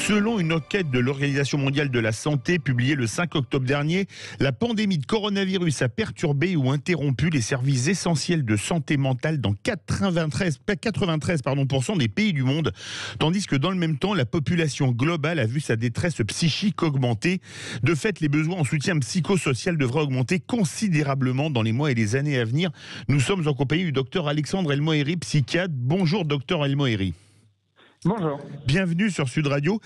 Selon une enquête de l'Organisation mondiale de la santé publiée le 5 octobre dernier, la pandémie de coronavirus a perturbé ou interrompu les services essentiels de santé mentale dans 93% des pays du monde, tandis que dans le même temps, la population globale a vu sa détresse psychique augmenter. De fait, les besoins en soutien psychosocial devraient augmenter considérablement dans les mois et les années à venir. Nous sommes en compagnie du docteur Alexandre Elmohéry, psychiatre. Bonjour docteur Elmohéry. Bonjour. Bienvenue sur Sud Radio.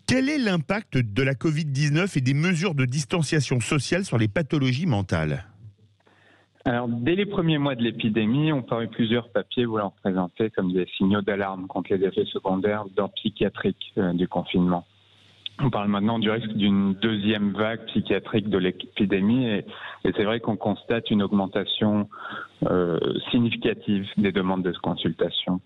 Quel est l'impact de la Covid-19 et des mesures de distanciation sociale sur les pathologies mentales ? Alors, dès les premiers mois de l'épidémie, ont paru plusieurs papiers voulant présenter comme des signaux d'alarme contre les effets secondaires d'ordre psychiatrique du confinement. On parle maintenant du risque d'une deuxième vague psychiatrique de l'épidémie et c'est vrai qu'on constate une augmentation significative des demandes de consultation.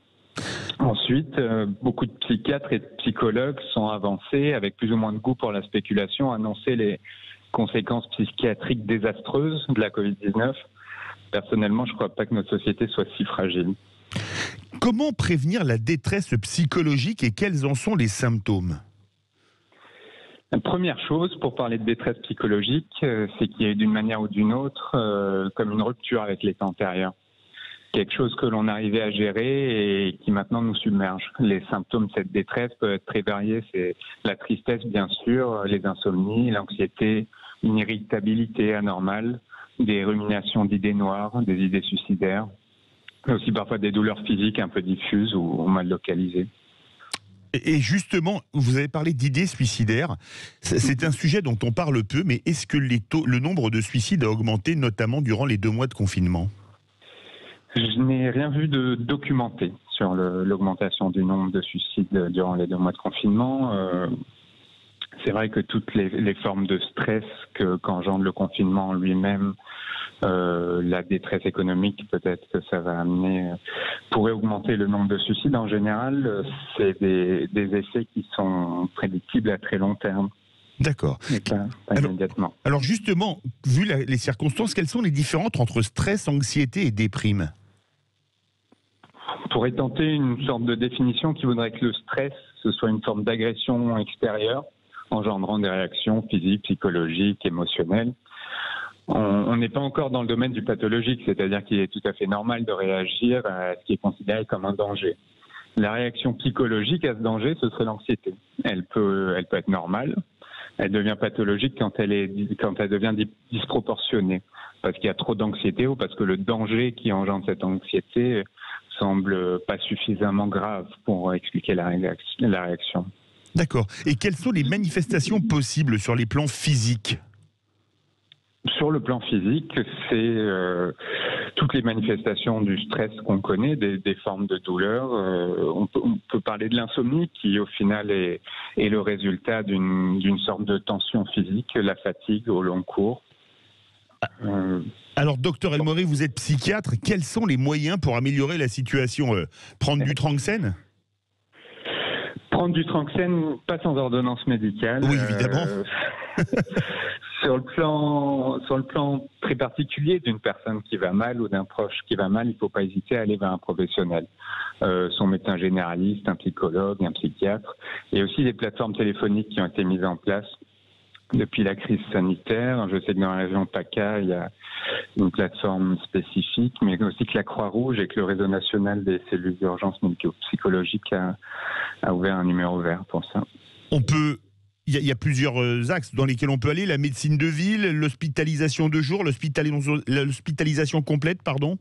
Ensuite, beaucoup de psychiatres et de psychologues sont avancés, avec plus ou moins de goût pour la spéculation, annoncer les conséquences psychiatriques désastreuses de la Covid-19. Personnellement, je ne crois pas que notre société soit si fragile. Comment prévenir la détresse psychologique et quels en sont les symptômes ? La première chose, pour parler de détresse psychologique, c'est qu'il y a eu d'une manière ou d'une autre comme une rupture avec l'état antérieur. Quelque chose que l'on arrivait à gérer et qui maintenant nous submerge. Les symptômes de cette détresse peuvent être très variés. C'est la tristesse, bien sûr, les insomnies, l'anxiété, une irritabilité anormale, des ruminations d'idées noires, des idées suicidaires, mais aussi parfois des douleurs physiques un peu diffuses ou mal localisées. Et justement, vous avez parlé d'idées suicidaires. C'est un sujet dont on parle peu, mais est-ce que le nombre de suicides a augmenté, notamment durant les 2 mois de confinement ? Je n'ai rien vu de documenté sur l'augmentation du nombre de suicides durant les 2 mois de confinement. C'est vrai que toutes les formes de stress qu'engendre le confinement en lui-même, la détresse économique, peut-être que ça va amener, pourrait augmenter le nombre de suicides. En général, c'est des effets qui sont prédictibles à très long terme. D'accord. Pas immédiatement. Alors justement, vu les circonstances, quelles sont les différences entre stress, anxiété et déprime ? On pourrait tenter une sorte de définition qui voudrait que le stress, ce soit une forme d'agression extérieure, engendrant des réactions physiques, psychologiques, émotionnelles. On n'est pas encore dans le domaine du pathologique, c'est-à-dire qu'il est tout à fait normal de réagir à ce qui est considéré comme un danger. La réaction psychologique à ce danger, ce serait l'anxiété. Elle peut être normale. Elle devient pathologique quand elle devient disproportionnée, parce qu'il y a trop d'anxiété ou parce que le danger qui engendre cette anxiété semble pas suffisamment grave pour expliquer la réaction. D'accord. Et quelles sont les manifestations possibles sur les plans physiques ? Sur le plan physique, c'est toutes les manifestations du stress qu'on connaît, des formes de douleur. On peut parler de l'insomnie qui, au final, est le résultat d'une sorte de tension physique, la fatigue au long cours. Alors, docteur Elmohéry, vous êtes psychiatre. Quels sont les moyens pour améliorer la situation ? Prendre du Tranxène ? Prendre du Tranxène, pas sans ordonnance médicale. Oui, évidemment. Sur le plan très particulier d'une personne qui va mal ou d'un proche qui va mal, il ne faut pas hésiter à aller vers un professionnel. Son médecin généraliste, un psychologue, un psychiatre. Et aussi des plateformes téléphoniques qui ont été mises en place depuis la crise sanitaire. Je sais que dans la région PACA, il y a une plateforme spécifique, mais aussi que la Croix-Rouge et que le réseau national des cellules d'urgence médico-psychologique a ouvert un numéro vert pour ça. Il y a plusieurs axes dans lesquels on peut aller. La médecine de ville, l'hospitalisation de jour, l'hospitalisation complète, pardon.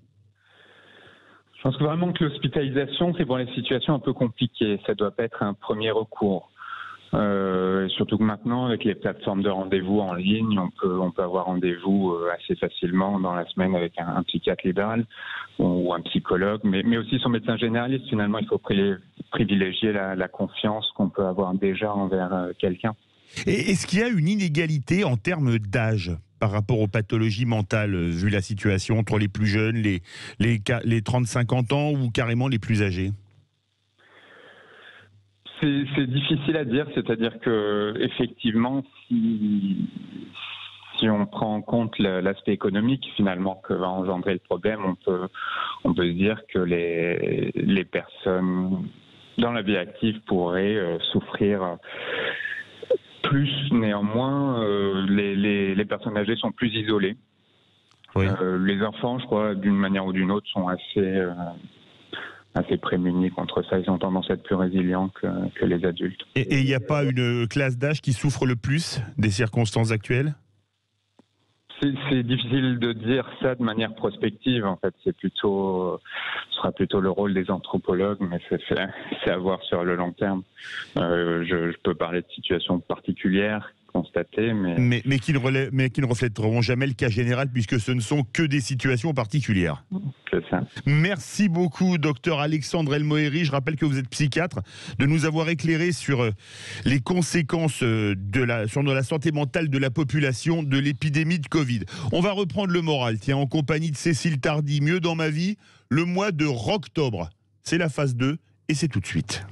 Je pense vraiment que l'hospitalisation, c'est pour les situations un peu compliquées. Ça ne doit pas être un premier recours. Surtout que maintenant, avec les plateformes de rendez-vous en ligne, on peut avoir rendez-vous assez facilement dans la semaine avec un psychiatre libéral ou un psychologue, mais aussi son médecin généraliste. Finalement, il faut privilégier la confiance qu'on peut avoir déjà envers quelqu'un. Et est-ce qu'il y a une inégalité en termes d'âge par rapport aux pathologies mentales, vu la situation entre les plus jeunes, les 30-50 ans ou carrément les plus âgés ? C'est difficile à dire, c'est-à-dire que effectivement, si on prend en compte l'aspect économique finalement que va engendrer le problème, on peut se dire que les personnes dans la vie active pourraient souffrir plus. Néanmoins, les personnes âgées sont plus isolées. Oui. Les enfants, je crois, d'une manière ou d'une autre, sont assez prémunis contre ça. Ils ont tendance à être plus résilients que les adultes. Et il n'y a pas une classe d'âge qui souffre le plus des circonstances actuelles ? C'est difficile de dire ça de manière prospective. En fait, ce sera plutôt le rôle des anthropologues, mais c'est à voir sur le long terme. Je peux parler de situations particulières constatées, mais qui ne reflèteront jamais le cas général, puisque ce ne sont que des situations particulières. c'est ça. Merci beaucoup, docteur Alexandre Elmoeri. Je rappelle que vous êtes psychiatre, de nous avoir éclairé sur les conséquences sur la santé mentale de la population de l'épidémie de Covid. On va reprendre le moral, tiens, en compagnie de Cécile Tardy, Mieux dans ma vie, le mois de Rocktobre. C'est la phase 2 et c'est tout de suite.